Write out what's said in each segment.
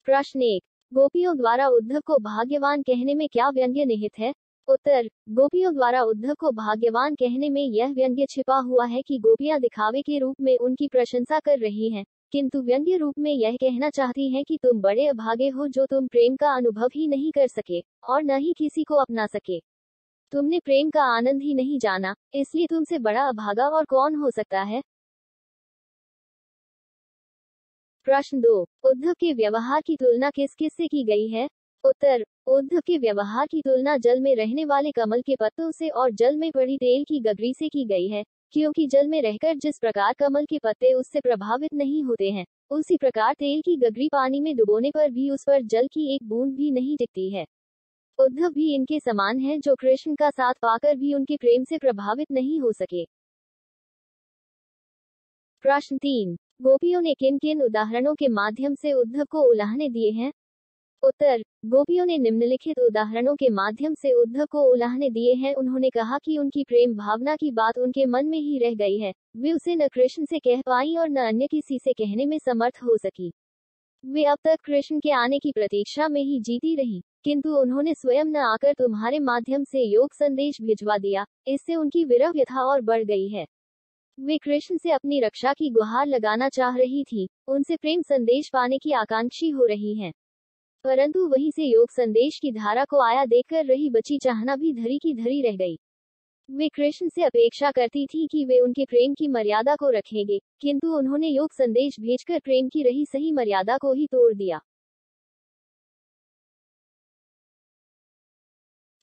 प्रश्न 1। गोपियों द्वारा उद्धव को भाग्यवान कहने में क्या व्यंग्य निहित है? उत्तर। गोपियों द्वारा उद्धव को भाग्यवान कहने में यह व्यंग्य छिपा हुआ है कि गोपियां दिखावे के रूप में उनकी प्रशंसा कर रही हैं, किंतु व्यंग्य रूप में यह कहना चाहती हैं कि तुम बड़े अभागे हो जो तुम प्रेम का अनुभव ही नहीं कर सके और न ही किसी को अपना सके। तुमने प्रेम का आनंद ही नहीं जाना, इसलिए तुमसे बड़ा अभागा और कौन हो सकता है? प्रश्न 2। उद्धव के व्यवहार की तुलना किस किस से की गई है? उत्तर। उद्धव के व्यवहार की तुलना जल में रहने वाले कमल के पत्तों से और जल में पड़ी तेल की गगरी से की गई है, क्योंकि जल में रहकर जिस प्रकार कमल के पत्ते उससे प्रभावित नहीं होते हैं, उसी प्रकार तेल की गगरी पानी में डुबोने पर भी उस पर जल की एक बूंद भी नहीं टिकती है। उद्धव भी इनके समान है जो कृष्ण का साथ पाकर भी उनके प्रेम से प्रभावित नहीं हो सके। प्रश्न 3। गोपियों ने किन किन उदाहरणों के माध्यम से उद्धव को उलाहने दिए हैं? उत्तर। गोपियों ने निम्नलिखित उदाहरणों के माध्यम से उद्धव को उलाहने दिए हैं। उन्होंने कहा कि उनकी प्रेम भावना की बात उनके मन में ही रह गई है, वे उसे न कृष्ण से कह पाई और न अन्य किसी से कहने में समर्थ हो सकी। वे अब तक कृष्ण के आने की प्रतीक्षा में ही जीती रही, किंतु उन्होंने स्वयं न आकर तुम्हारे माध्यम से योग संदेश भिजवा दिया, इससे उनकी विरह व्यथा और बढ़ गई है। वे कृष्ण से अपनी रक्षा की गुहार लगाना चाह रही थी, उनसे प्रेम संदेश पाने की आकांक्षी हो रही हैं, परंतु वहीं से योग संदेश की धारा को आया देखकर रही बची चाहना भी धरी की धरी रह गई। वे कृष्ण से अपेक्षा करती थी कि वे उनके प्रेम की मर्यादा को रखेंगे, किंतु उन्होंने योग संदेश भेजकर प्रेम की रही सही मर्यादा को ही तोड़ दिया।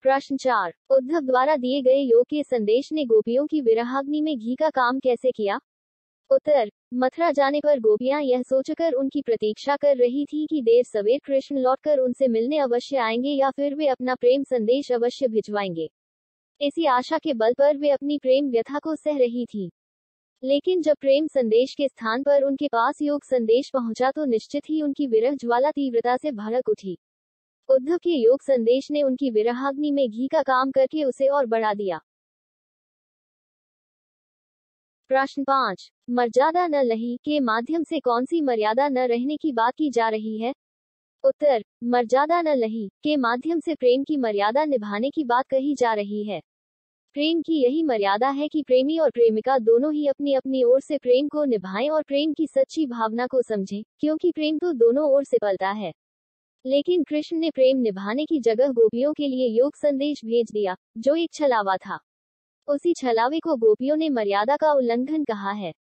प्रश्न 4। उद्धव द्वारा दिए गए योग के संदेश ने गोपियों की विरहाग्नि में घी का काम कैसे किया? उत्तर। मथुरा जाने पर गोपियां यह सोचकर उनकी प्रतीक्षा कर रही थी कि देर सवेर कृष्ण लौटकर उनसे मिलने अवश्य आएंगे या फिर वे अपना प्रेम संदेश अवश्य भिजवाएंगे। इसी आशा के बल पर वे अपनी प्रेम व्यथा को सह रही थी। लेकिन जब प्रेम संदेश के स्थान पर उनके पास योग संदेश पहुंचा तो निश्चित ही उनकी विरह ज्वाला तीव्रता से भड़क उठी। उद्धव के योग संदेश ने उनकी विरहाग्नि में घी का काम करके उसे और बढ़ा दिया। प्रश्न 5। मर्यादा न लही के माध्यम से कौन सी मर्यादा न रहने की बात की जा रही है? उत्तर। मर्यादा न लही के माध्यम से प्रेम की मर्यादा निभाने की बात कही जा रही है। प्रेम की यही मर्यादा है कि प्रेमी और प्रेमिका दोनों ही अपनी अपनी ओर से प्रेम को निभाएं और प्रेम की सच्ची भावना को समझें, क्योंकि प्रेम तो दोनों ओर से पलता है। लेकिन कृष्ण ने प्रेम निभाने की जगह गोपियों के लिए योग संदेश भेज दिया, जो एक छलावा था। उसी छलावे को गोपियों ने मर्यादा का उल्लंघन कहा है।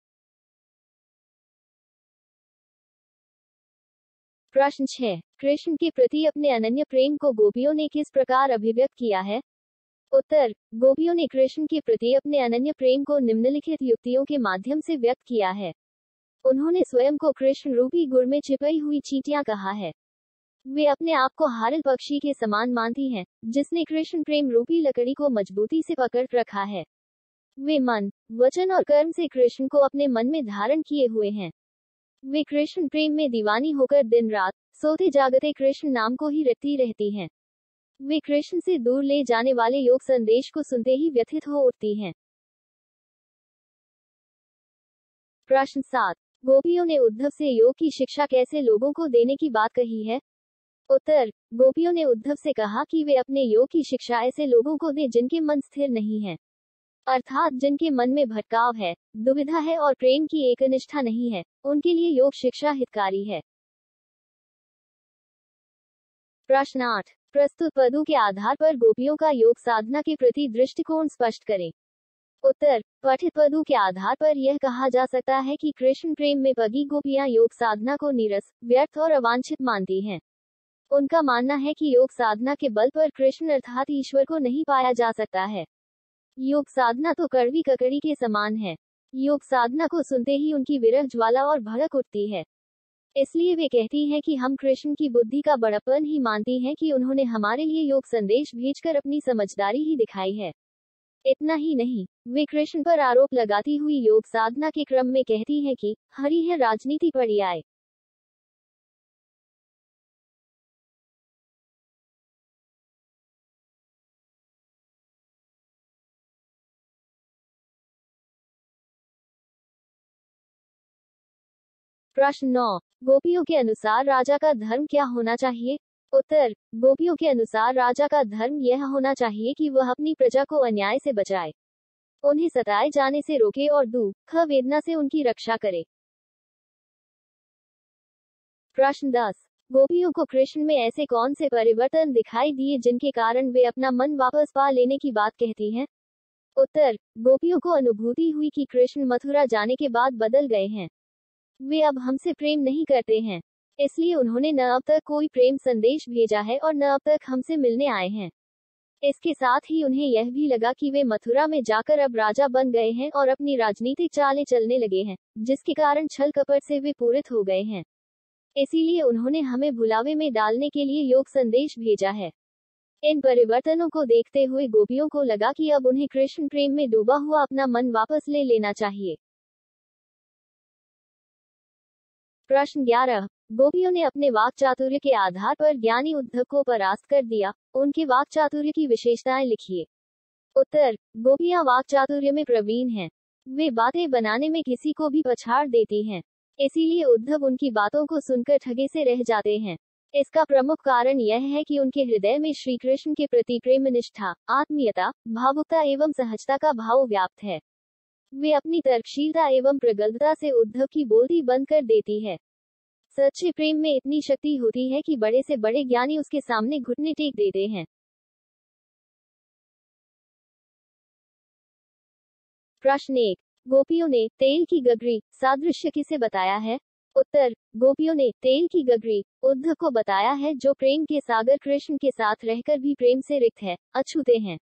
प्रश्न 6। कृष्ण के प्रति अपने अनन्य प्रेम को गोपियों ने किस प्रकार अभिव्यक्त किया है? उत्तर। गोपियों ने कृष्ण के प्रति अपने अनन्य प्रेम को निम्नलिखित युक्तियों के माध्यम से व्यक्त किया है। उन्होंने स्वयं को कृष्ण रूपी गुड़ में छिपाई हुई चींटियां कहा है। वे अपने आप को हारिल पक्षी के समान मानती हैं, जिसने कृष्ण प्रेम रूपी लकड़ी को मजबूती से पकड़ रखा है। वे मन, वचन और कर्म से कृष्ण को अपने मन में धारण किए हुए हैं। वे कृष्ण प्रेम में दीवानी होकर दिन रात सोते जागते कृष्ण नाम को ही रटती रहती हैं। वे कृष्ण से दूर ले जाने वाले योग संदेश को सुनते ही व्यथित हो उठती हैं। प्रश्न 7। गोपियों ने उद्धव से योग की शिक्षा कैसे लोगों को देने की बात कही है? उत्तर। गोपियों ने उद्धव से कहा कि वे अपने योग की शिक्षा ऐसे लोगों को दें जिनके मन स्थिर नहीं है, अर्थात जिनके मन में भटकाव है, दुविधा है और प्रेम की एकनिष्ठा नहीं है, उनके लिए योग शिक्षा हितकारी है। प्रश्न 8। प्रस्तुत पदों के आधार पर गोपियों का योग साधना के प्रति दृष्टिकोण स्पष्ट करें। उत्तर। पठित पदों के आधार पर यह कहा जा सकता है कि कृष्ण प्रेम में पगी गोपियां योग साधना को नीरस, व्यर्थ और अवांछित मानती हैं। उनका मानना है कि योग साधना के बल पर कृष्ण अर्थात ईश्वर को नहीं पाया जा सकता है। योग साधना तो कड़वी ककड़ी के समान है। योग साधना को सुनते ही उनकी विरह ज्वाला और भड़क उठती है। इसलिए वे कहती हैं कि हम कृष्ण की बुद्धि का बड़प्पन ही मानती हैं कि उन्होंने हमारे लिए योग संदेश भेजकर अपनी समझदारी ही दिखाई है। इतना ही नहीं, वे कृष्ण पर आरोप लगाती हुई योग साधना के क्रम में कहती हैं कि हरि है राजनीति पड़ी आए। प्रश्न 9, गोपियों के अनुसार राजा का धर्म क्या होना चाहिए? उत्तर, गोपियों के अनुसार राजा का धर्म यह होना चाहिए कि वह अपनी प्रजा को अन्याय से बचाए, उन्हें सताए जाने से रोके और दुख वेदना से उनकी रक्षा करे। प्रश्न 10, गोपियों को कृष्ण में ऐसे कौन से परिवर्तन दिखाई दिए जिनके कारण वे अपना मन वापस पा लेने की बात कहती हैं? उत्तर, गोपियों को अनुभूति हुई कि कृष्ण मथुरा जाने के बाद बदल गए हैं। वे अब हमसे प्रेम नहीं करते हैं, इसलिए उन्होंने न अब तक कोई प्रेम संदेश भेजा है और न अब तक हमसे मिलने आए हैं। इसके साथ ही उन्हें यह भी लगा कि वे मथुरा में जाकर अब राजा बन गए हैं और अपनी राजनीतिक चालें चलने लगे हैं, जिसके कारण छल कपट से वे पूरित हो गए हैं। इसीलिए उन्होंने हमें भुलावे में डालने के लिए योग संदेश भेजा है। इन परिवर्तनों को देखते हुए गोपियों को लगा कि अब उन्हें कृष्ण प्रेम में डूबा हुआ अपना मन वापस ले लेना चाहिए। प्रश्न 11, गोपियों ने अपने वाक चातुर्य के आधार पर ज्ञानी उद्धव को परास्त कर दिया, उनके वाक चातुर्य की विशेषताएं लिखिए। उत्तर, गोपियां वाक चातुर्य में प्रवीण हैं। वे बातें बनाने में किसी को भी पछाड़ देती हैं, इसीलिए उद्धव उनकी बातों को सुनकर ठगे से रह जाते हैं। इसका प्रमुख कारण यह है कि उनके हृदय में श्री कृष्ण के प्रति प्रेम निष्ठा, आत्मीयता, भावुकता एवं सहजता का भाव व्याप्त है। वे अपनी तर्कशीलता एवं प्रगल्भता से उद्धव की बोलती बंद कर देती है। सच्चे प्रेम में इतनी शक्ति होती है कि बड़े से बड़े ज्ञानी उसके सामने घुटने टेक देते हैं। प्रश्न 1, गोपियों ने तेल की गगरी सादृश्य किसे बताया है? उत्तर, गोपियों ने तेल की गगरी उद्धव को बताया है, जो प्रेम के सागर कृष्ण के साथ रहकर भी प्रेम से रिक्त है, अछूते हैं।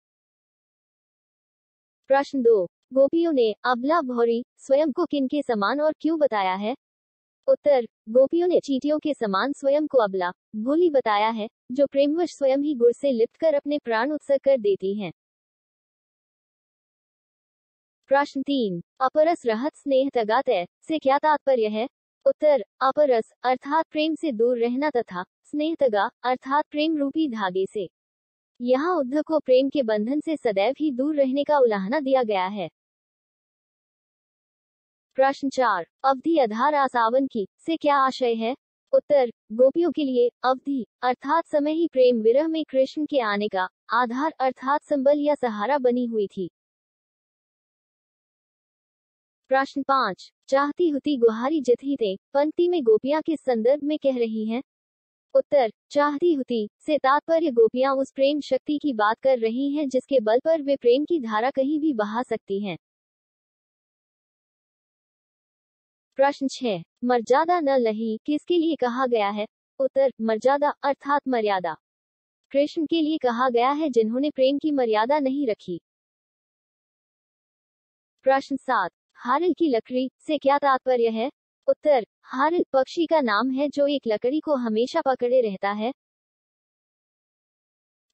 प्रश्न 2, गोपियों ने अबला भौरी स्वयं को किनके समान और क्यों बताया है? उत्तर, गोपियों ने चींटियों के समान स्वयं को अबला भोली बताया है, जो प्रेमवश स्वयं ही गुड़ से लिप्त कर अपने प्राण उत्सर्ग कर देती हैं। प्रश्न 3, अपरस रहत स्नेह तगातय से क्या तात्पर्य है? उत्तर, अपरस अर्थात प्रेम से दूर रहना तथा स्नेह तगा अर्थात प्रेम रूपी धागे से। यहाँ उद्धव को प्रेम के बंधन से सदैव ही दूर रहने का उलाहना दिया गया है। प्रश्न 4, अवधि आधार आसावन की से क्या आशय है? उत्तर, गोपियों के लिए अवधि अर्थात समय ही प्रेम विरह में कृष्ण के आने का आधार अर्थात संबल या सहारा बनी हुई थी। प्रश्न 5, चाहती हुती गुहारी जितहिते पंक्ति में गोपियां किस संदर्भ में कह रही हैं? उत्तर, चाहती हुती से तात्पर्य गोपियां उस प्रेम शक्ति की बात कर रही हैं जिसके बल पर वे प्रेम की धारा कहीं भी बहा सकती हैं। प्रश्न 6, मर्यादा न लही किसके लिए कहा गया है? उत्तर, मर्यादा अर्थात मर्यादा कृष्ण के लिए कहा गया है, जिन्होंने प्रेम की मर्यादा नहीं रखी। प्रश्न 7, हारिल की लकड़ी से क्या तात्पर्य है? उत्तर, हारिल पक्षी का नाम है जो एक लकड़ी को हमेशा पकड़े रहता है।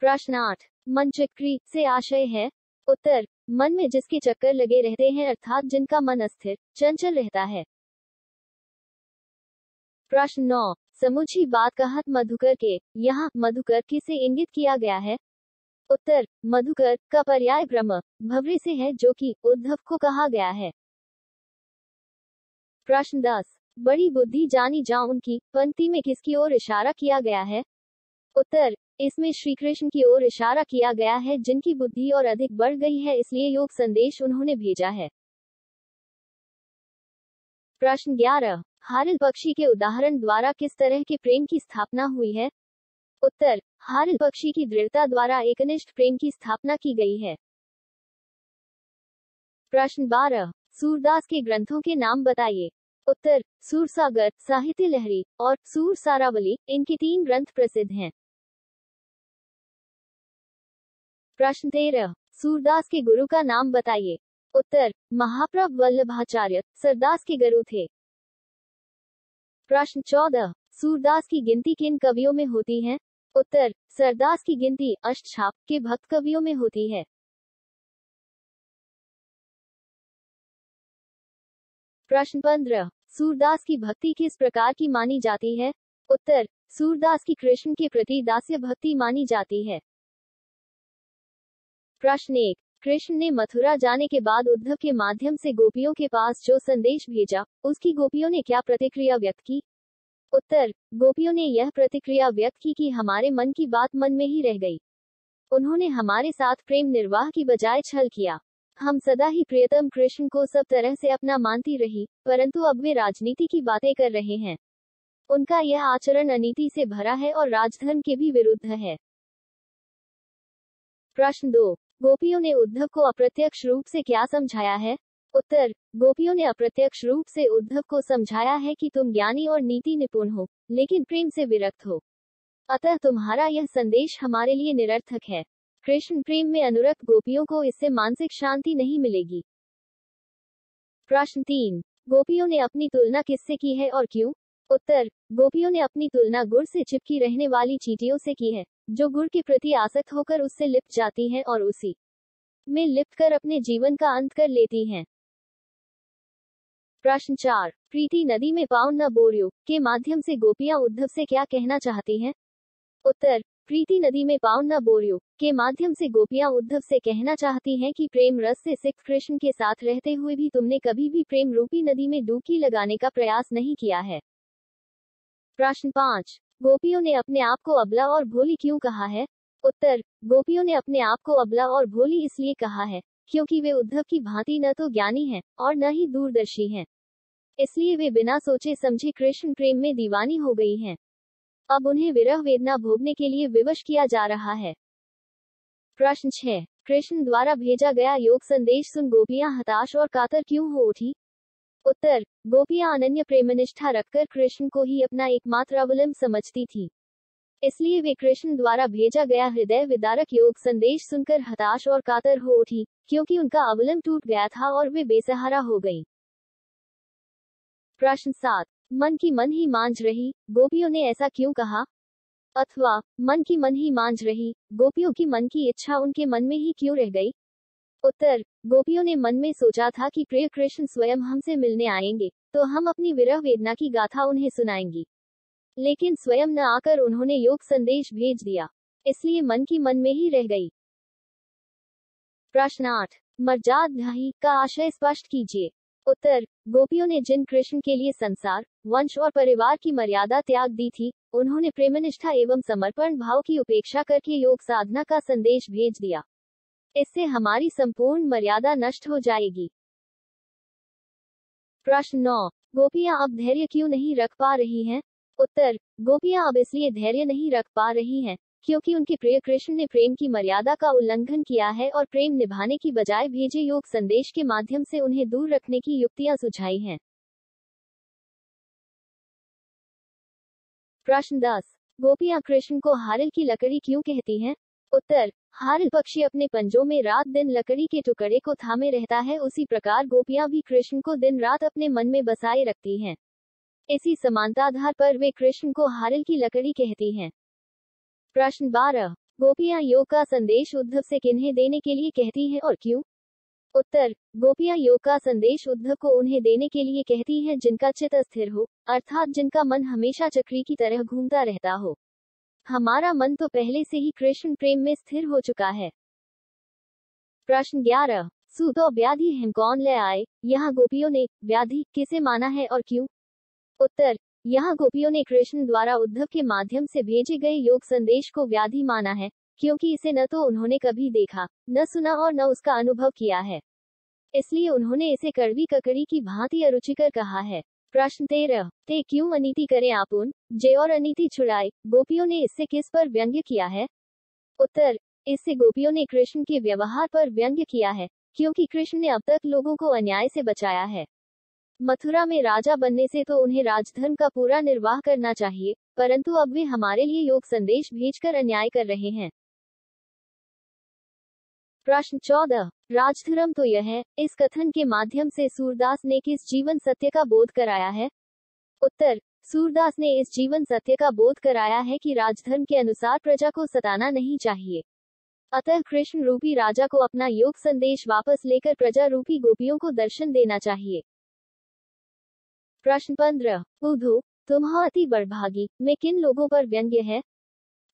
प्रश्न 8, मन चक्री से आशय है? उत्तर, मन में जिसके चक्कर लगे रहते हैं अर्थात जिनका मन अस्थिर चंचल रहता है। प्रश्न 9, समुची बात कहत मधुकर के यहाँ मधुकर किसे इंगित किया गया है? उत्तर, मधुकर का पर्याय ब्रह्म भवरे से है, जो कि उद्धव को कहा गया है। प्रश्न 10, बड़ी बुद्धि जानी जाऊं की पंक्ति में किसकी ओर इशारा किया गया है? उत्तर, इसमें श्री कृष्ण की ओर इशारा किया गया है, जिनकी बुद्धि और अधिक बढ़ गई है, इसलिए योग संदेश उन्होंने भेजा है। प्रश्न 11, हारिल पक्षी के उदाहरण द्वारा किस तरह के प्रेम की स्थापना हुई है? उत्तर, हारिल पक्षी की दृढ़ता द्वारा एकनिष्ठ प्रेम की स्थापना की गई है। प्रश्न 12, सूरदास के ग्रंथों के नाम बताइए। उत्तर, सूरसागर, साहित्य लहरी और सूर सारावली इनके 3 ग्रंथ प्रसिद्ध हैं। प्रश्न 13, सूरदास के गुरु का नाम बताइए। उत्तर, महाप्रभु वल्लभाचार्य सरदास के गुरु थे। प्रश्न 14, सूरदास की गिनती किन कवियों में होती है? उत्तर, सरदास की गिनती अष्टछाप के भक्त कवियों में होती है। प्रश्न 15, सूरदास की भक्ति किस प्रकार की मानी जाती है? उत्तर, सूरदास की कृष्ण के प्रति दास्य भक्ति मानी जाती है। प्रश्न 1, कृष्ण ने मथुरा जाने के बाद उद्धव के माध्यम से गोपियों के पास जो संदेश भेजा, उसकी गोपियों ने क्या प्रतिक्रिया व्यक्त की? उत्तर, गोपियों ने यह प्रतिक्रिया व्यक्त की कि हमारे मन की बात मन में ही रह गई। उन्होंने हमारे साथ प्रेम निर्वाह की बजाय छल किया। हम सदा ही प्रियतम कृष्ण को सब तरह से अपना मानती रही, परंतु अब वे राजनीति की बातें कर रहे हैं। उनका यह आचरण अनीति से भरा है और राजधर्म के भी विरुद्ध है। प्रश्न 2, गोपियों ने उद्धव को अप्रत्यक्ष रूप से क्या समझाया है? उत्तर, गोपियों ने अप्रत्यक्ष रूप से उद्धव को समझाया है कि तुम ज्ञानी और नीति निपुण हो, लेकिन प्रेम से विरक्त हो। अतः तुम्हारा यह संदेश हमारे लिए निरर्थक है। कृष्ण प्रेम में अनुरक्त गोपियों को इससे मानसिक शांति नहीं मिलेगी। प्रश्न 3, गोपियों ने अपनी तुलना किससे की है और क्यों? उत्तर, गोपियों ने अपनी तुलना गुड़ से चिपकी रहने वाली चींटियों से की है, जो गुड़ के प्रति आसक्त होकर उससे लिप्त जाती हैं और उसी में लिप्त कर अपने जीवन का अंत कर लेती हैं। प्रश्न 4, प्रीति नदी में पाँव न बोरियो के माध्यम से गोपियां उद्धव से क्या कहना चाहती हैं? उत्तर, प्रीति नदी में पाँव न बोरियो के माध्यम से गोपियां उद्धव से कहना चाहती हैं कि प्रेम रस से सिक्त कृष्ण के साथ रहते हुए भी तुमने कभी भी प्रेम रूपी नदी में डुबकी लगाने का प्रयास नहीं किया है। प्रश्न 5, गोपियों ने अपने आप को अबला और भोली क्यों कहा है? उत्तर, गोपियों ने अपने आप को अबला और भोली इसलिए कहा है, क्योंकि वे उद्धव की भांति न तो ज्ञानी हैं, और न ही दूरदर्शी हैं। इसलिए वे बिना सोचे समझे कृष्ण प्रेम में दीवानी हो गई हैं। अब उन्हें विरह वेदना भोगने के लिए विवश किया जा रहा है। प्रश्न 6, कृष्ण द्वारा भेजा गया योग संदेश सुन गोपियां हताश और कातर क्यों हो उठी? उत्तर, गोपियां अनन्य प्रेमनिष्ठा रखकर कृष्ण को ही अपना एकमात्र अवलंब समझती थी। इसलिए वे कृष्ण द्वारा भेजा गया हृदय विदारक योग संदेश सुनकर हताश और कातर हो उठी, क्योंकि उनका अवलंब टूट गया था और वे बेसहारा हो गई। प्रश्न 7, मन की मन ही मांझ रही, गोपियों ने ऐसा क्यों कहा? अथवा, मन की मन ही मांझ रही, गोपियों की मन की इच्छा उनके मन में ही क्यों रह गई? उत्तर, गोपियों ने मन में सोचा था कि प्रिय कृष्ण स्वयं हमसे मिलने आएंगे, तो हम अपनी विरह वेदना की गाथा उन्हें सुनाएंगी। लेकिन स्वयं न आकर उन्होंने योग संदेश भेज दिया, इसलिए मन की मन में ही रह गई। प्रश्न 8, मर्यादाहि का आशय स्पष्ट कीजिए। उत्तर, गोपियों ने जिन कृष्ण के लिए संसार, वंश और परिवार की मर्यादा त्याग दी थी, उन्होंने प्रेमनिष्ठा एवं समर्पण भाव की उपेक्षा करके योग साधना का संदेश भेज दिया। इससे हमारी संपूर्ण मर्यादा नष्ट हो जाएगी। प्रश्न 9, गोपियां अब धैर्य क्यों नहीं रख पा रही हैं? उत्तर, गोपियां अब इसलिए धैर्य नहीं रख पा रही हैं, क्योंकि उनके प्रिय कृष्ण ने प्रेम की मर्यादा का उल्लंघन किया है और प्रेम निभाने की बजाय भेजे योग संदेश के माध्यम से उन्हें दूर रखने की युक्तियां सुझाई हैं। प्रश्न 10, गोपियां कृष्ण को हारिल की लकड़ी क्यों कहती हैं? उत्तर, हारिल पक्षी अपने पंजों में रात दिन लकड़ी के टुकड़े को थामे रहता है, उसी प्रकार गोपियां भी कृष्ण को दिन रात अपने मन में बसाए रखती हैं। इसी समानताधार पर वे कृष्ण को हारिल की लकड़ी कहती हैं। प्रश्न 12, गोपियां योग का संदेश उद्धव से किन्हें देने के लिए कहती हैं और क्यों? उत्तर, गोपियां योग का संदेश उद्धव को उन्हें देने के लिए कहती हैं जिनका चित्त अस्थिर हो, अर्थात जिनका मन हमेशा चक्री की तरह घूमता रहता हो। हमारा मन तो पहले से ही कृष्ण प्रेम में स्थिर हो चुका है। प्रश्न 11, सूतो व्याधि हम कौन ले आए? यहाँ गोपियों ने व्याधि किसे माना है और क्यों? उत्तर, यहाँ गोपियों ने कृष्ण द्वारा उद्धव के माध्यम से भेजे गए योग संदेश को व्याधि माना है, क्योंकि इसे न तो उन्होंने कभी देखा, न सुना और न उसका अनुभव किया है। इसलिए उन्होंने इसे कड़वी ककड़ी की भांति अरुचिकर कहा है। प्रश्न 13, ते क्यों अनीति करें आपुन, जे और अनीति छुड़ाए? गोपियों ने इससे किस पर व्यंग्य किया है? उत्तर, इससे गोपियों ने कृष्ण के व्यवहार पर व्यंग्य किया है, क्योंकि कृष्ण ने अब तक लोगों को अन्याय से बचाया है। मथुरा में राजा बनने से तो उन्हें राजधर्म का पूरा निर्वाह करना चाहिए, परंतु अब वे हमारे लिए योग संदेश भेजकर अन्याय कर रहे हैं। प्रश्न 14, राजधर्म तो यह है, इस कथन के माध्यम से सूरदास ने किस जीवन सत्य का बोध कराया है? उत्तर, सूरदास ने इस जीवन सत्य का बोध कराया है कि राजधर्म के अनुसार प्रजा को सताना नहीं चाहिए। अतः कृष्ण रूपी राजा को अपना योग संदेश वापस लेकर प्रजा रूपी गोपियों को दर्शन देना चाहिए। प्रश्न 15, उद्धव तुम अति बड़भागी में किन लोगों पर व्यंग्य है?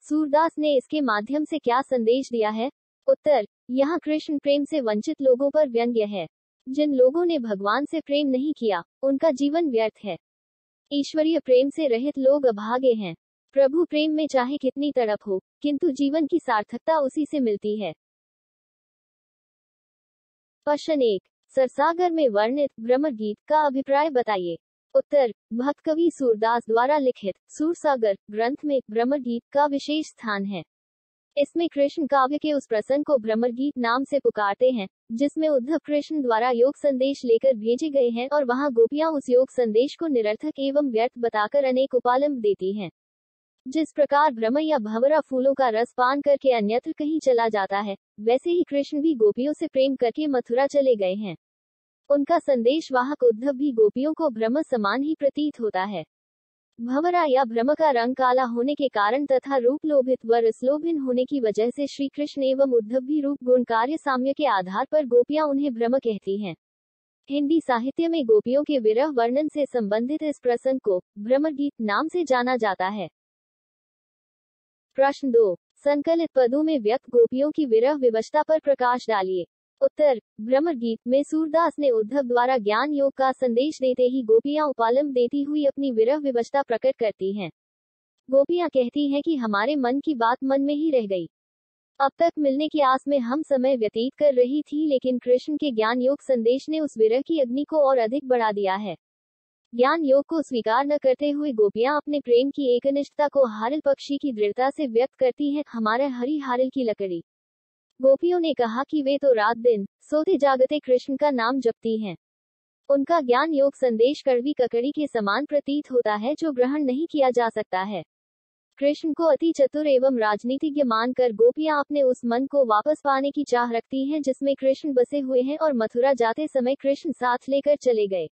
सूरदास ने इसके माध्यम से क्या संदेश दिया है? उत्तर, यहाँ कृष्ण प्रेम से वंचित लोगों पर व्यंग्य है। जिन लोगों ने भगवान से प्रेम नहीं किया, उनका जीवन व्यर्थ है। ईश्वरीय प्रेम से रहित लोग अभागे हैं। प्रभु प्रेम में चाहे कितनी तड़प हो, किंतु जीवन की सार्थकता उसी से मिलती है। प्रश्न 1, सरसागर में वर्णित भ्रमर गीत का अभिप्राय बताइए। उत्तर, भक्त कवि सूरदास द्वारा लिखित सूरसागर ग्रंथ में भ्रमर गीत का विशेष स्थान है। इसमें कृष्ण काव्य के उस प्रसंग को भ्रमर गीत नाम से पुकारते हैं, जिसमें उद्धव कृष्ण द्वारा योग संदेश लेकर भेजे गए हैं और वहां गोपियां उस योग संदेश को निरर्थक एवं व्यर्थ बताकर अनेक उपालंब देती हैं। जिस प्रकार भ्रमर या भंवरा फूलों का रस पान करके अन्यत्र कहीं चला जाता है, वैसे ही कृष्ण भी गोपियों से प्रेम करके मथुरा चले गए हैं। उनका संदेश वाहक उद्धव भी गोपियों को भ्रमर समान ही प्रतीत होता है। भंवरा या भ्रम का रंग काला होने के कारण तथा रूप लोभित व रसलोभिन होने की वजह से श्री कृष्ण एवं उद्धव भी रूप गुण कार्य साम्य के आधार पर गोपियां उन्हें भ्रम कहती हैं। हिंदी साहित्य में गोपियों के विरह वर्णन से संबंधित इस प्रसंग को भ्रमर गीत नाम से जाना जाता है। प्रश्न 2, संकलित पदों में व्यक्त गोपियों की विरह विवशता पर प्रकाश डालिए। उत्तर, भ्रमर गीत में सूरदास ने उद्धव द्वारा ज्ञान योग का संदेश देते ही गोपियां उपालंब देती हुई अपनी विरह विवशता प्रकट करती हैं। गोपियां कहती हैं कि हमारे मन की बात मन में ही रह गई। अब तक मिलने की आस में हम समय व्यतीत कर रही थी, लेकिन कृष्ण के ज्ञान योग संदेश ने उस विरह की अग्नि को और अधिक बढ़ा दिया है। ज्ञान योग को स्वीकार न करते हुए गोपियां अपने प्रेम की एकनिष्ठता को हारिल पक्षी की दृढ़ता से व्यक्त करती हैं, हमारे हरी हारिल की लकड़ी। गोपियों ने कहा कि वे तो रात दिन सोते जागते कृष्ण का नाम जपती हैं। उनका ज्ञान योग संदेश कड़वी ककड़ी के समान प्रतीत होता है, जो ग्रहण नहीं किया जा सकता है। कृष्ण को अति चतुर एवं राजनीतिज्ञ मानकर गोपियां अपने उस मन को वापस पाने की चाह रखती हैं जिसमें कृष्ण बसे हुए हैं, और मथुरा जाते समय कृष्ण साथ लेकर चले गए।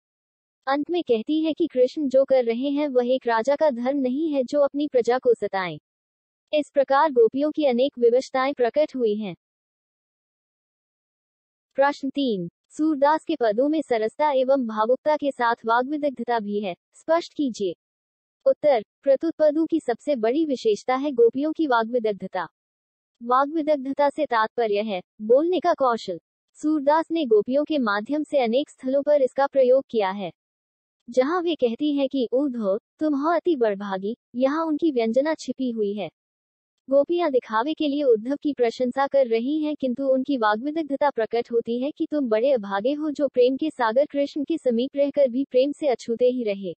अंत में कहती है कि कृष्ण जो कर रहे हैं वह एक राजा का धर्म नहीं है जो अपनी प्रजा को सताएं। इस प्रकार गोपियों की अनेक विवशताएं प्रकट हुई हैं। प्रश्न 3, सूरदास के पदों में सरसता एवं भावुकता के साथ वाग्विदग्धता भी है, स्पष्ट कीजिए। उत्तर, प्रस्तुत पदों की सबसे बड़ी विशेषता है गोपियों की वाग्विदग्धता। वाग्विदग्धता से तात्पर्य है बोलने का कौशल। सूरदास ने गोपियों के माध्यम से अनेक स्थलों पर इसका प्रयोग किया है। जहां वे कहती हैं कि उद्धव तुम हो अति बड़भागी, यहाँ उनकी व्यंजना छिपी हुई है। गोपियां दिखावे के लिए उद्धव की प्रशंसा कर रही हैं, किंतु उनकी वाग्विदग्धता प्रकट होती है कि तुम बड़े अभागे हो जो प्रेम के सागर कृष्ण के समीप रहकर भी प्रेम से अछूते ही रहे।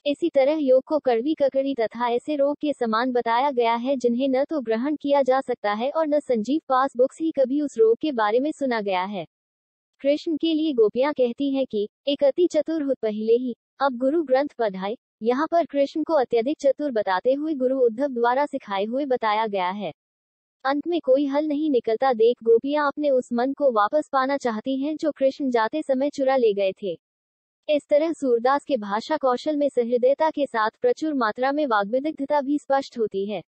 इसी तरह योग को कड़वी ककड़ी तथा ऐसे रोग के समान बताया गया है जिन्हें न तो ग्रहण किया जा सकता है और न संजीव पास बुक्स ही कभी उस रोग के बारे में सुना गया है। कृष्ण के लिए गोपियां कहती हैं कि एक अति चतुर हो पहले ही, अब गुरु ग्रंथ पढ़ाए। यहाँ पर कृष्ण को अत्यधिक चतुर बताते हुए गुरु उद्धव द्वारा सिखाए हुए बताया गया है। अंत में कोई हल नहीं निकलता देख गोपियां अपने उस मन को वापस पाना चाहती हैं जो कृष्ण जाते समय चुरा ले गए थे। इस तरह सूरदास के भाषा कौशल में सहृदयता के साथ प्रचुर मात्रा में वाग्विदग्धता भी स्पष्ट होती है।